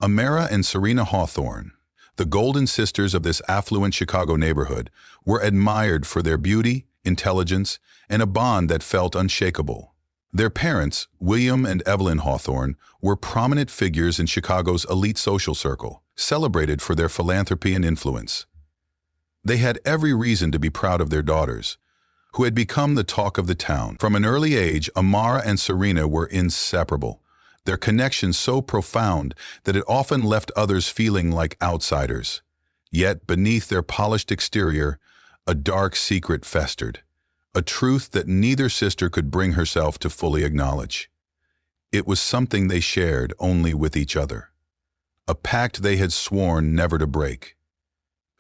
Amara and Serena Hawthorne, the golden sisters of this affluent Chicago neighborhood, were admired for their beauty, intelligence, and a bond that felt unshakable. Their parents, William and Evelyn Hawthorne, were prominent figures in Chicago's elite social circle, celebrated for their philanthropy and influence. They had every reason to be proud of their daughters, who had become the talk of the town. From an early age, Amara and Serena were inseparable, their connection so profound that it often left others feeling like outsiders. Yet, beneath their polished exterior, a dark secret festered, a truth that neither sister could bring herself to fully acknowledge. It was something they shared only with each other, a pact they had sworn never to break.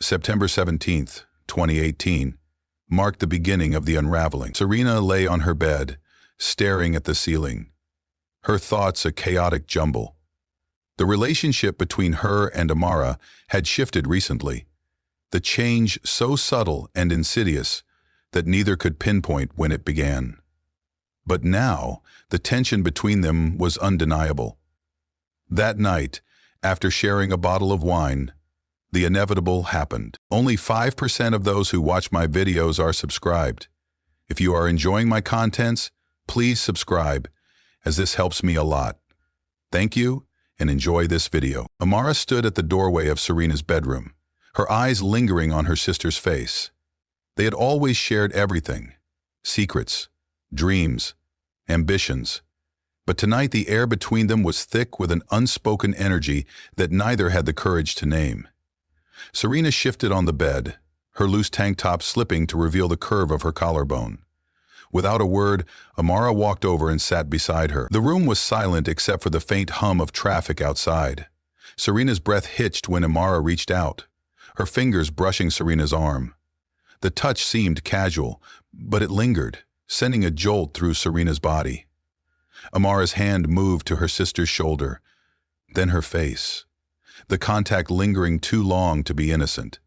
September 17th, 2018, marked the beginning of the unraveling. Serena lay on her bed, staring at the ceiling, her thoughts a chaotic jumble. The relationship between her and Amara had shifted recently, the change so subtle and insidious that neither could pinpoint when it began. But now, the tension between them was undeniable. That night, after sharing a bottle of wine, the inevitable happened. Only 5% of those who watch my videos are subscribed. If you are enjoying my contents, please subscribe, as this helps me a lot. Thank you, and enjoy this video. Amara stood at the doorway of Serena's bedroom, her eyes lingering on her sister's face. They had always shared everything: secrets, dreams, ambitions. But tonight the air between them was thick with an unspoken energy that neither had the courage to name. Serena shifted on the bed, her loose tank top slipping to reveal the curve of her collarbone. Without a word, Amara walked over and sat beside her. The room was silent except for the faint hum of traffic outside. Serena's breath hitched when Amara reached out, her fingers brushing Serena's arm. The touch seemed casual, but it lingered, sending a jolt through Serena's body. Amara's hand moved to her sister's shoulder, then her face, the contact lingering too long to be innocent.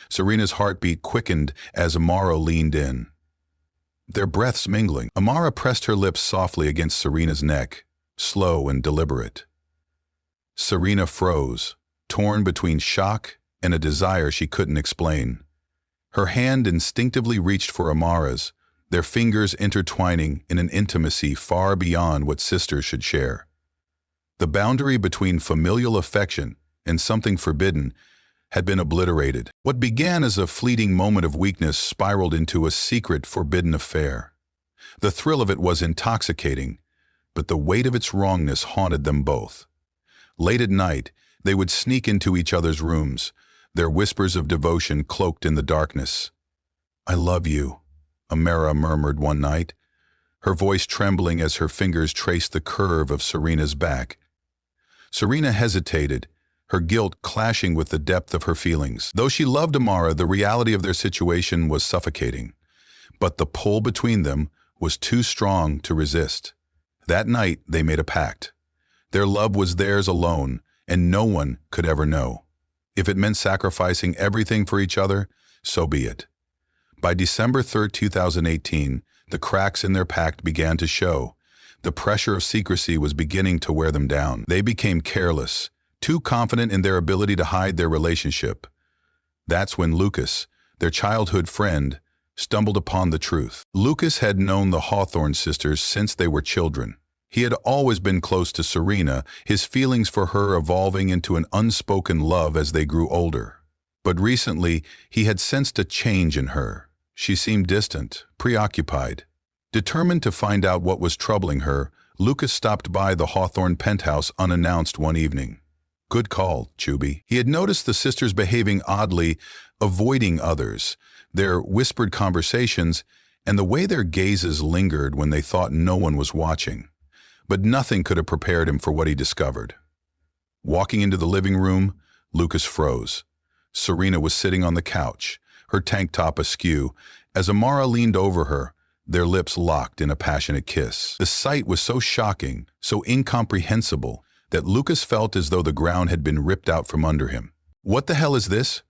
Serena's heartbeat quickened as Amara leaned in, their breaths mingling. Amara pressed her lips softly against Serena's neck, slow and deliberate. Serena froze, torn between shock and a desire she couldn't explain. Her hand instinctively reached for Amara's, their fingers intertwining in an intimacy far beyond what sisters should share. The boundary between familial affection and something forbidden had been obliterated. What began as a fleeting moment of weakness spiraled into a secret, forbidden affair. The thrill of it was intoxicating, but the weight of its wrongness haunted them both. Late at night, they would sneak into each other's rooms, their whispers of devotion cloaked in the darkness. "I love you," Amara murmured one night, her voice trembling as her fingers traced the curve of Serena's back. Serena hesitated, her guilt clashing with the depth of her feelings. Though she loved Amara, the reality of their situation was suffocating. But the pull between them was too strong to resist. That night, they made a pact. Their love was theirs alone, and no one could ever know. If it meant sacrificing everything for each other, so be it. By December 3, 2018, the cracks in their pact began to show. The pressure of secrecy was beginning to wear them down. They became careless, too confident in their ability to hide their relationship. That's when Lucas, their childhood friend, stumbled upon the truth. Lucas had known the Hawthorne sisters since they were children. He had always been close to Serena, his feelings for her evolving into an unspoken love as they grew older. But recently, he had sensed a change in her. She seemed distant, preoccupied. Determined to find out what was troubling her, Lucas stopped by the Hawthorne penthouse unannounced one evening. "Good call, Chubby." He had noticed the sisters behaving oddly, avoiding others, their whispered conversations, and the way their gazes lingered when they thought no one was watching. But nothing could have prepared him for what he discovered. Walking into the living room, Lucas froze. Serena was sitting on the couch, her tank top askew, as Amara leaned over her, their lips locked in a passionate kiss. The sight was so shocking, so incomprehensible, that Lucas felt as though the ground had been ripped out from under him. "What the hell is this?"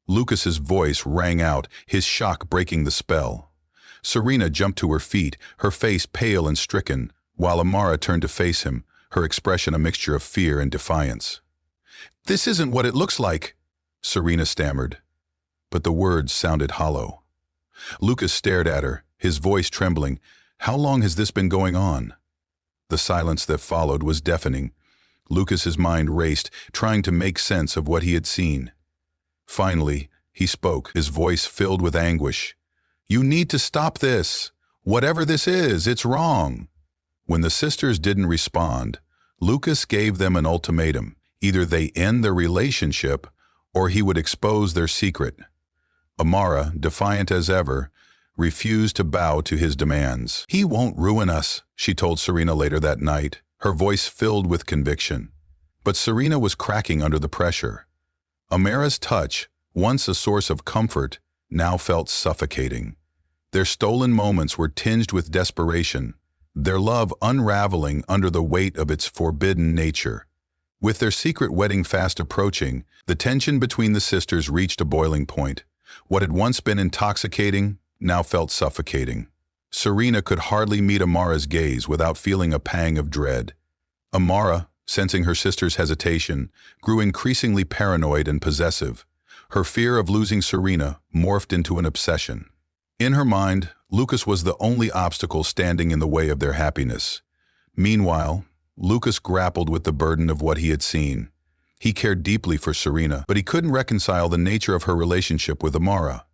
Lucas's voice rang out, his shock breaking the spell. Serena jumped to her feet, her face pale and stricken, while Amara turned to face him, her expression a mixture of fear and defiance. "This isn't what it looks like," Serena stammered, but the words sounded hollow. Lucas stared at her, his voice trembling. "How long has this been going on?" The silence that followed was deafening. Lucas's mind raced, trying to make sense of what he had seen. Finally, he spoke, his voice filled with anguish. "You need to stop this. Whatever this is, it's wrong." When the sisters didn't respond, Lucas gave them an ultimatum. Either they end their relationship, or he would expose their secret. Amara, defiant as ever, refused to bow to his demands. "He won't ruin us," she told Serena later that night, her voice filled with conviction. But Serena was cracking under the pressure. Amara's touch, once a source of comfort, now felt suffocating. Their stolen moments were tinged with desperation, their love unraveling under the weight of its forbidden nature. With their secret wedding fast approaching, the tension between the sisters reached a boiling point. What had once been intoxicating now felt suffocating. Serena could hardly meet Amara's gaze without feeling a pang of dread. Amara, sensing her sister's hesitation, grew increasingly paranoid and possessive. Her fear of losing Serena morphed into an obsession. In her mind, Lucas was the only obstacle standing in the way of their happiness. Meanwhile, Lucas grappled with the burden of what he had seen. He cared deeply for Serena, but he couldn't reconcile the nature of her relationship with Amara.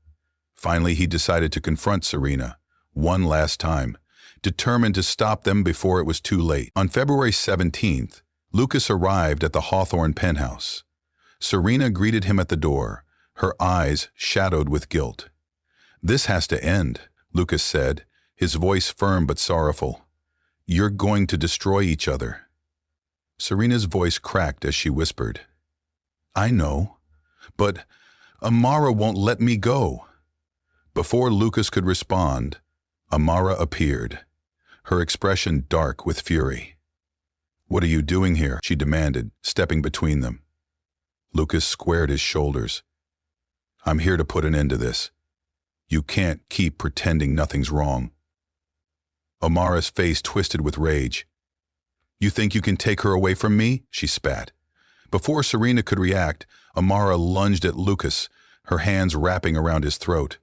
Finally, he decided to confront Serena, one last time, determined to stop them before it was too late. On February 17th, Lucas arrived at the Hawthorne penthouse. Serena greeted him at the door, her eyes shadowed with guilt. "This has to end," Lucas said, his voice firm but sorrowful. "You're going to destroy each other." Serena's voice cracked as she whispered, "I know, but Amara won't let me go." Before Lucas could respond, Amara appeared, her expression dark with fury. "What are you doing here?" she demanded, stepping between them. Lucas squared his shoulders. "I'm here to put an end to this. You can't keep pretending nothing's wrong." Amara's face twisted with rage. "You think you can take her away from me?" she spat. Before Serena could react, Amara lunged at Lucas, her hands wrapping around his throat.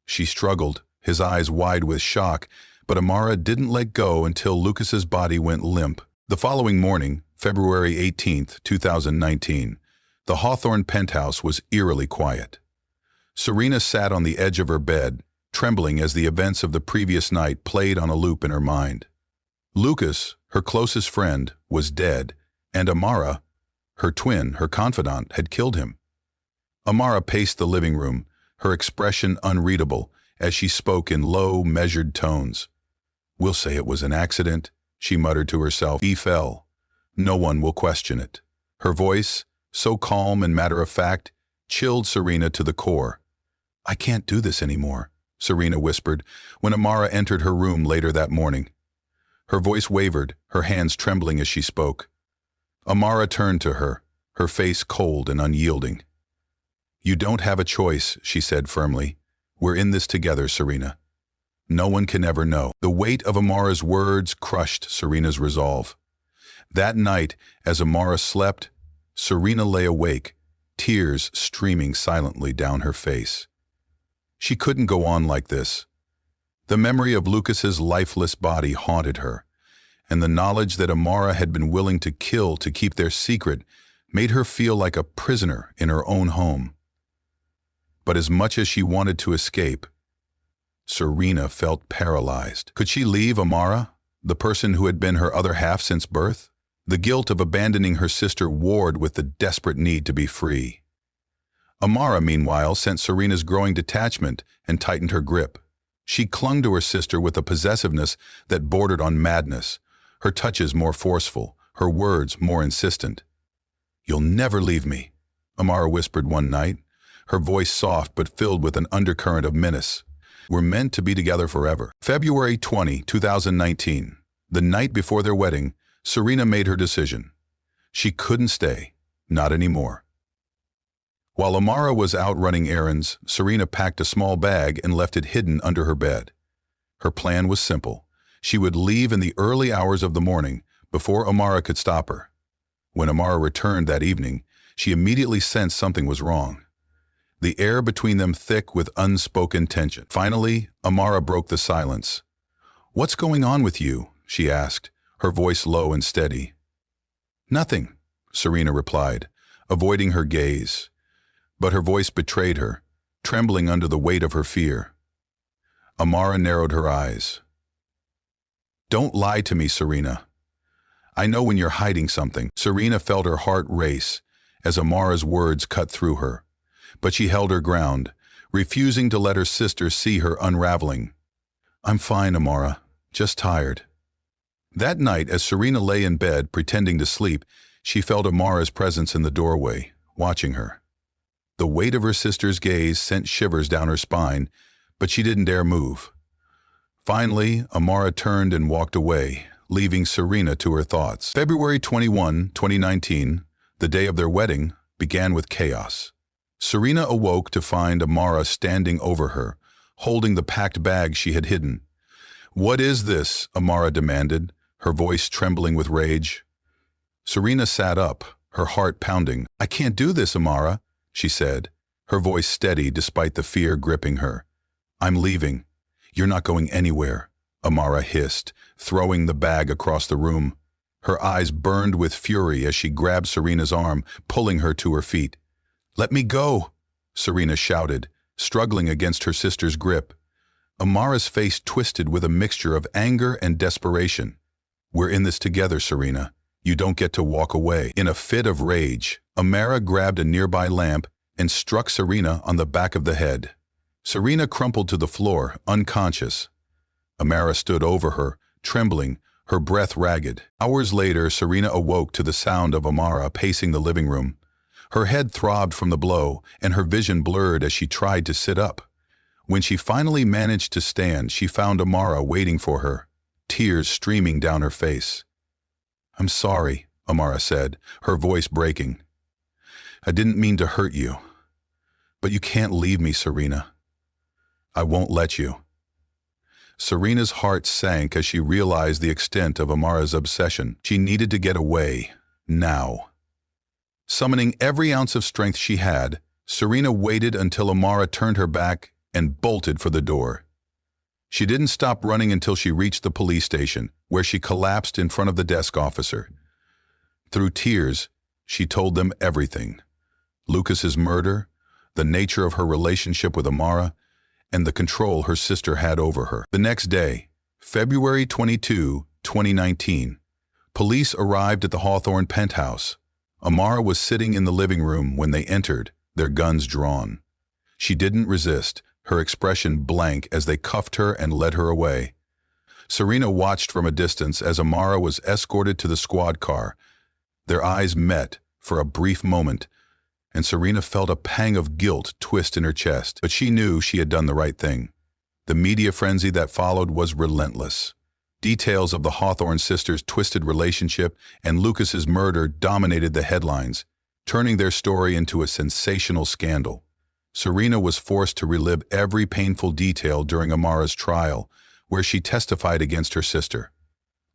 She struggled, his eyes wide with shock, but Amara didn't let go until Lucas's body went limp. The following morning, February 18th, 2019, the Hawthorne penthouse was eerily quiet. Serena sat on the edge of her bed, trembling as the events of the previous night played on a loop in her mind. Lucas, her closest friend, was dead, and Amara, her twin, her confidant, had killed him. Amara paced the living room, her expression unreadable, as she spoke in low, measured tones. "We'll say it was an accident," she muttered to herself. "He fell. No one will question it." Her voice, so calm and matter-of-fact, chilled Serena to the core. "I can't do this anymore," Serena whispered when Amara entered her room later that morning. Her voice wavered, her hands trembling as she spoke. Amara turned to her, her face cold and unyielding. "You don't have a choice," she said firmly. "We're in this together, Serena. No one can ever know." The weight of Amara's words crushed Serena's resolve. That night, as Amara slept, Serena lay awake, tears streaming silently down her face. She couldn't go on like this. The memory of Lucas's lifeless body haunted her, and the knowledge that Amara had been willing to kill to keep their secret made her feel like a prisoner in her own home. But as much as she wanted to escape, Serena felt paralyzed. Could she leave Amara, the person who had been her other half since birth? The guilt of abandoning her sister warred with the desperate need to be free. Amara, meanwhile, sensed Serena's growing detachment and tightened her grip. She clung to her sister with a possessiveness that bordered on madness, her touches more forceful, her words more insistent. "You'll never leave me," Amara whispered one night, her voice soft but filled with an undercurrent of menace. "We're meant to be together forever." February 20, 2019, the night before their wedding, Serena made her decision. She couldn't stay, not anymore. While Amara was out running errands, Serena packed a small bag and left it hidden under her bed. Her plan was simple. She would leave in the early hours of the morning, before Amara could stop her. When Amara returned that evening, she immediately sensed something was wrong. The air between them thick with unspoken tension. Finally, Amara broke the silence. "What's going on with you?" she asked, her voice low and steady. "Nothing," Serena replied, avoiding her gaze. But her voice betrayed her, trembling under the weight of her fear. Amara narrowed her eyes. "Don't lie to me, Serena. I know when you're hiding something." Serena felt her heart race as Amara's words cut through her, but she held her ground, refusing to let her sister see her unraveling. "I'm fine, Amara, just tired." That night, as Serena lay in bed pretending to sleep, she felt Amara's presence in the doorway, watching her. The weight of her sister's gaze sent shivers down her spine, but she didn't dare move. Finally, Amara turned and walked away, leaving Serena to her thoughts. February 21, 2019, the day of their wedding, began with chaos. Serena awoke to find Amara standing over her, holding the packed bag she had hidden. "What is this?" Amara demanded, her voice trembling with rage. Serena sat up, her heart pounding. "I can't do this, Amara," she said, her voice steady despite the fear gripping her. "I'm leaving. You're not going anywhere," Amara hissed, throwing the bag across the room. Her eyes burned with fury as she grabbed Serena's arm, pulling her to her feet. "Let me go," Serena shouted, struggling against her sister's grip. Amara's face twisted with a mixture of anger and desperation. "We're in this together, Serena. You don't get to walk away." In a fit of rage, Amara grabbed a nearby lamp and struck Serena on the back of the head. Serena crumpled to the floor, unconscious. Amara stood over her, trembling, her breath ragged. Hours later, Serena awoke to the sound of Amara pacing the living room. Her head throbbed from the blow, and her vision blurred as she tried to sit up. When she finally managed to stand, she found Amara waiting for her, tears streaming down her face. "I'm sorry," Amara said, her voice breaking. "I didn't mean to hurt you. But you can't leave me, Serena. I won't let you." Serena's heart sank as she realized the extent of Amara's obsession. She needed to get away, now. Summoning every ounce of strength she had, Serena waited until Amara turned her back and bolted for the door. She didn't stop running until she reached the police station, where she collapsed in front of the desk officer. Through tears, she told them everything. Lucas's murder, the nature of her relationship with Amara, and the control her sister had over her. The next day, February 22, 2019, police arrived at the Hawthorne penthouse. Amara was sitting in the living room when they entered, their guns drawn. She didn't resist, her expression blank as they cuffed her and led her away. Serena watched from a distance as Amara was escorted to the squad car. Their eyes met for a brief moment, and Serena felt a pang of guilt twist in her chest, but she knew she had done the right thing. The media frenzy that followed was relentless. Details of the Hawthorne sisters' twisted relationship and Lucas's murder dominated the headlines, turning their story into a sensational scandal. Serena was forced to relive every painful detail during Amara's trial, where she testified against her sister.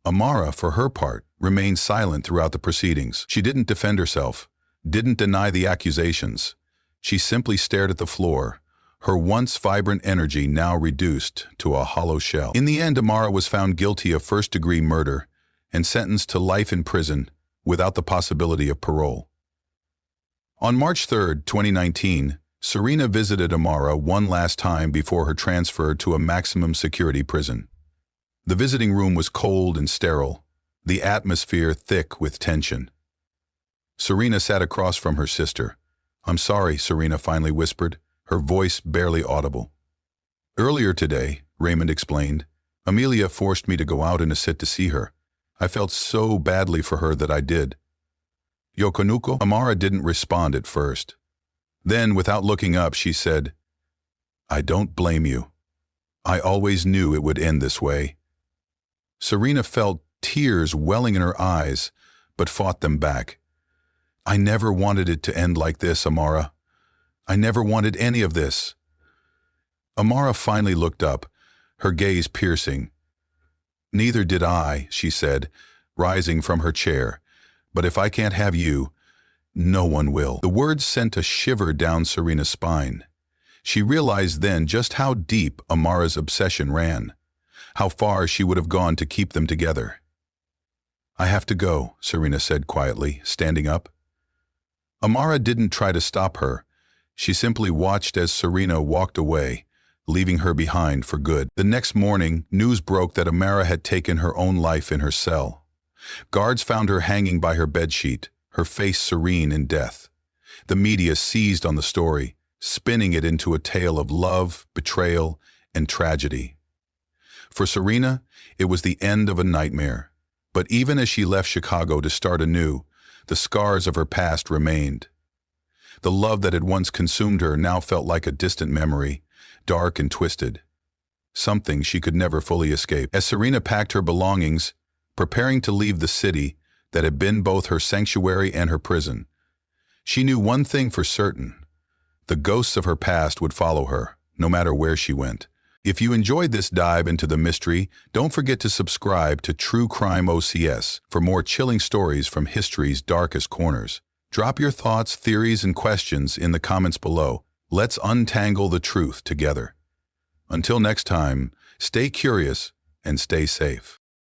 Amara, for her part, remained silent throughout the proceedings. She didn't defend herself, didn't deny the accusations. She simply stared at the floor, her once vibrant energy now reduced to a hollow shell. In the end, Amara was found guilty of first-degree murder and sentenced to life in prison without the possibility of parole. On March 3, 2019, Serena visited Amara one last time before her transfer to a maximum security prison. The visiting room was cold and sterile, the atmosphere thick with tension. Serena sat across from her sister. "I'm sorry," Serena finally whispered, her voice barely audible. "Earlier today," Raymond explained, "Amelia forced me to go out in a sit to see her. I felt so badly for her that I did." "Yokonuko?" Amara didn't respond at first. Then, without looking up, she said, "I don't blame you. I always knew it would end this way." Serena felt tears welling in her eyes, but fought them back. "I never wanted it to end like this, Amara. I never wanted any of this." Amara finally looked up, her gaze piercing. "Neither did I," she said, rising from her chair. "But if I can't have you, No one will. The words sent a shiver down Serena's spine. She realized then just how deep Amara's obsession ran, how far she would have gone to keep them together. "I have to go," Serena said quietly, standing up. Amara didn't try to stop her. She simply watched as Serena walked away, leaving her behind for good. The next morning, news broke that Amara had taken her own life in her cell. Guards found her hanging by her bedsheet, her face serene in death. The media seized on the story, spinning it into a tale of love, betrayal, and tragedy. For Serena, it was the end of a nightmare. But even as she left Chicago to start anew, the scars of her past remained. The love that had once consumed her now felt like a distant memory, dark and twisted, something she could never fully escape. As Serena packed her belongings, preparing to leave the city that had been both her sanctuary and her prison, she knew one thing for certain: the ghosts of her past would follow her, no matter where she went. If you enjoyed this dive into the mystery, don't forget to subscribe to True Crime OCS for more chilling stories from history's darkest corners. Drop your thoughts, theories, and questions in the comments below. Let's untangle the truth together. Until next time, stay curious and stay safe.